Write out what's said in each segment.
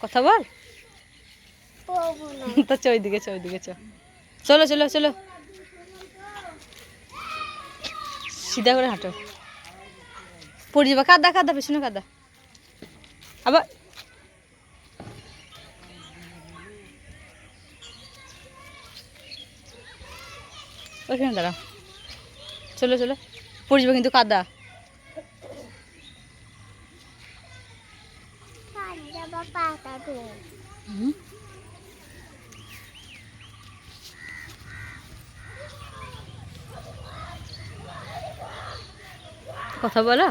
কথা বল তো চ ওইদিকে চ ওইদিকে চ চলো চলো চলো সিধা করে হাঁটো পড়ে যাবা কাদা কাদা পেছনে কাদা আবার ওইখানে দাঁড়াও চলো চলো পড়ে যাবে কিন্তু কাদা কথা বলো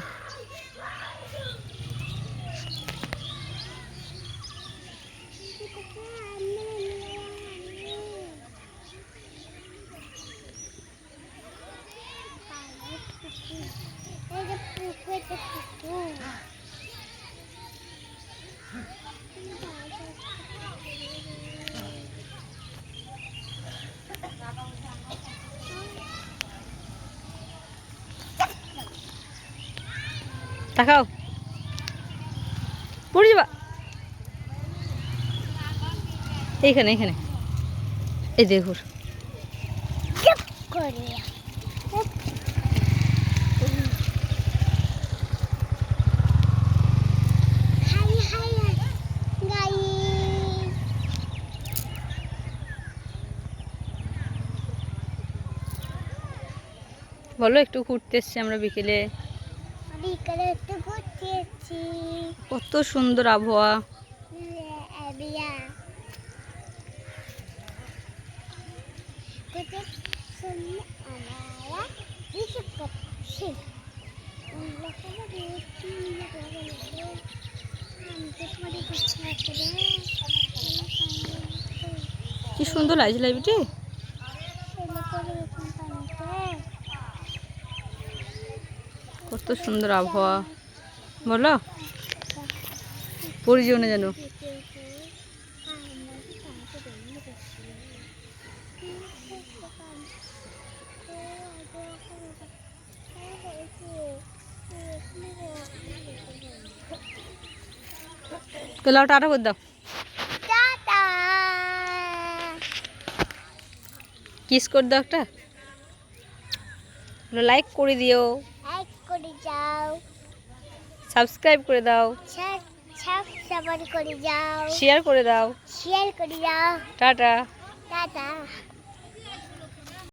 তাকাও পড়ে যাবা এইখানে এইখানে এই দেখুন বলো একটু ঘুরতে এসছি আমরা বিকেলে একটু ঘুরতে এসেছি কত সুন্দর আবহাওয়া কি সুন্দর লাগছে লাইব্রেরি কত সুন্দর আবহাওয়া বলো পড়ে যেও না যেন লাও টাটা করে দাও কিস করে দাও একটা লাইক করে দিও সাবস্ক্রাইব করে দাও শেয়ার করে দাও টাটা টাটা